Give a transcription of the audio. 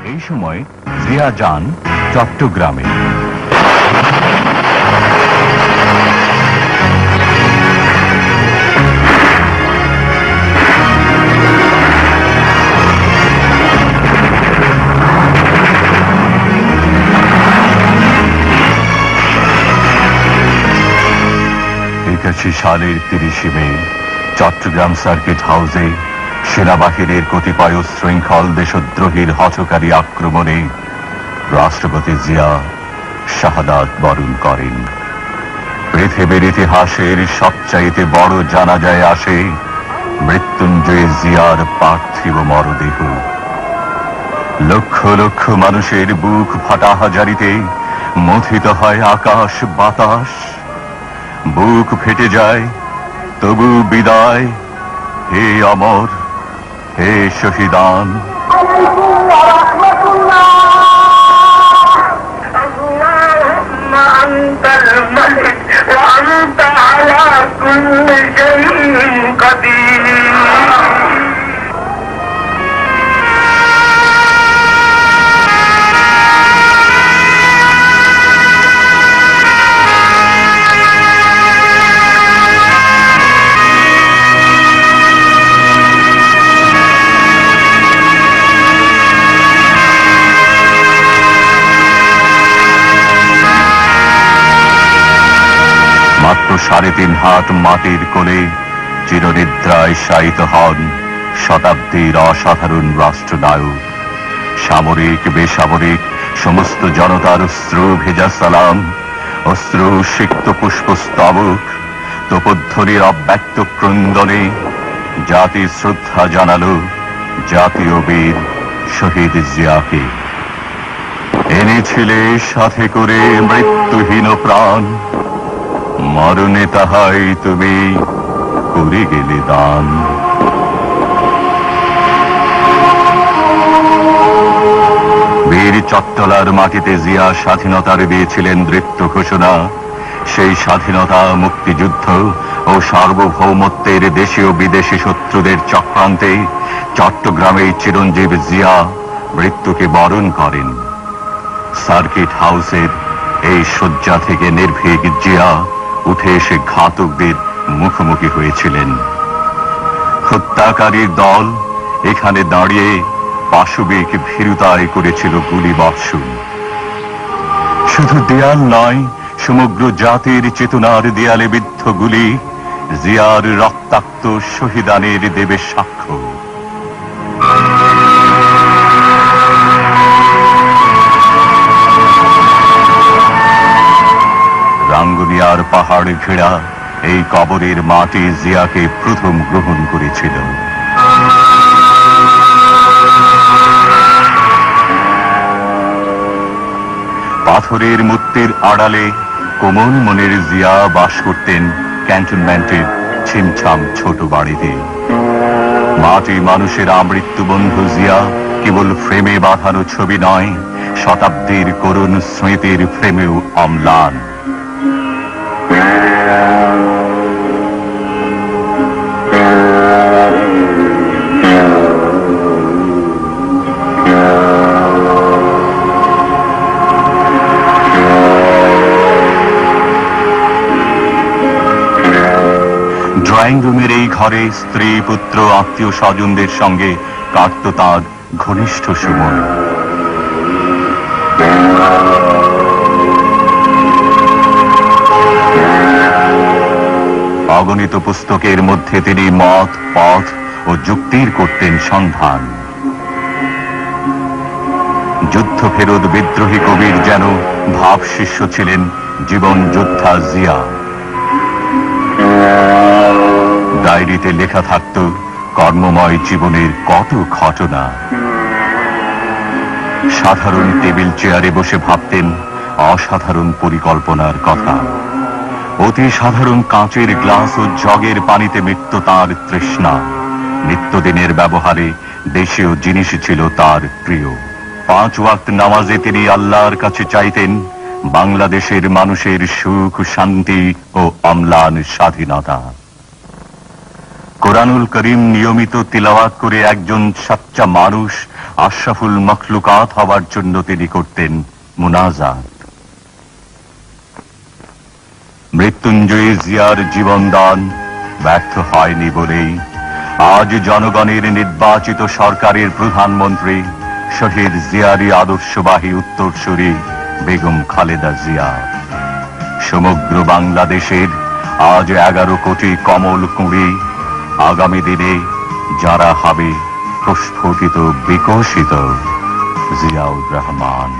এই সময় জিয়া যান চট্টগ্রামে। সালের 30 মে চট্টগ্রাম সার্কিট হাউসে সেনাবাহিনীর কতিপয় শৃঙ্খল দেশদ্রোহীর হঠকারী আক্রমণে রাষ্ট্রপতি জিয়া শাহাদাত বরণ করেন। পৃথিবীর ইতিহাসের সবচাইতে বড় জানাজায় আসে মৃত্যুঞ্জয় জিয়ার পার্থিব মরদেহ। লক্ষ লক্ষ মানুষের বুক ফাটা হাজারিতে মথিত হয় আকাশ বাতাস। বুক ফেটে যায় তবু বিদায়, হে অমর, হে শহীদান। মাত্র 3.5 হাত মাটির কোলে চিরনিদ্রায় শায়িত হন শতাব্দীর অসাধারণ রাষ্ট্রনায়ক। সামরিক বেসামরিক সমস্ত জনতার অশ্রু ভেজা সালাম, অশ্রু সিক্ত পুষ্পস্তবক, তোপধ্বনির অব্যক্ত ক্রন্দনে জাতি শ্রদ্ধা জানালো জাতীয় বীর শহীদ জিয়াকে। এনেছিলে সাথে করে মৃত্যুহীন প্রাণ, মরণে তাহাই তুমি করে গেলে দান। বীর চট্টলার মাটিতে জিয়া স্বাধীনতার দিয়েছিলেন দৃপ্ত ঘোষণা। সেই স্বাধীনতা, মুক্তিযুদ্ধ ও সার্বভৌমত্বের দেশীয় বিদেশি শত্রুদের চক্রান্তে চট্টগ্রামে চিরঞ্জীব জিয়া মৃত্যুকে বরণ করেন। সার্কিট হাউসের এই শয্যা থেকে নির্ভীক জিয়া উঠে এসে ঘাতকদের মুখোমুখি হয়েছিলেন। হত্যাকারীর দল এখানে দাঁড়িয়ে পাশবিক ভীরুতায় করেছিল গুলি বর্ষণ। শুধু দেয়াল নয়, সমগ্র জাতির চেতনার দেয়ালে বিদ্ধ গুলি জিয়ার রক্তাক্ত শহীদানের দেবে সাক্ষ্য। রাঙ্গুনিয়ার পাহাড় ঘেরা এই কবরের মাটি জিয়াকে প্রথম গ্রহণ করেছিল। পাথরের মূর্তির আড়ালে কোমল মনের জিয়া বাস করতেন ক্যান্টনমেন্টের ছিমছাম ছোট বাড়িতে। মাটি মানুষের আমৃত্যু বন্ধু জিয়া কেবল ফ্রেমে বাঁধানো ছবি নয়, শতাব্দীর করুণ স্মৃতির ফ্রেমেও অম্লান। ড্রয়িং রুমের এই ঘরে স্ত্রী, পুত্র, আত্মীয় স্বজনদের সঙ্গে কাটত তার ঘনিষ্ঠ সময়। অগণিত পুস্তকের মধ্যে তিনি মত, পথ ও যুক্তির করতেন সন্ধান। যুদ্ধ ফেরত বিদ্রোহী কবির যেন ভাব শিষ্য ছিলেন জীবন যোদ্ধা জিয়া। ডায়েরিতে লেখা থাকত কর্মময় জীবনের কত ঘটনা। সাধারণ টেবিল চেয়ারে বসে ভাবতেন অসাধারণ পরিকল্পনার কথা। অতি সাধারণ কাঁচের গ্লাস ও জগের পানিতে মিটত তার তৃষ্ণা। নিত্যদিনের ব্যবহারে দেশীয় জিনিস ছিল তার প্রিয়। 5 ওয়াক্ত নামাজে তিনি আল্লাহর কাছে চাইতেন বাংলাদেশের মানুষের সুখ, শান্তি ও অম্লান স্বাধীনতা। কোরআনুল করিম নিয়মিত তিলাওয়াত করে একজন সচ্চা মানুষ আশরাফুল মখলুকাত হবার জন্য তিনি করতেন মুনাজাত। মৃত্যুঞ্জয়ী জিয়ার জীবনদান ব্যর্থ হয়নি বলেই আজ জনগণের নির্বাচিত সরকারের প্রধানমন্ত্রী শহীদ জিয়ারই আদর্শবাহী উত্তরসূরি বেগম খালেদা জিয়া। সমগ্র বাংলাদেশের আজ 11 কোটি কমল কুঁড়ি, আগামী দিনে যারা হবে প্রস্ফুটিত বিকশিত জিয়াউর রহমান।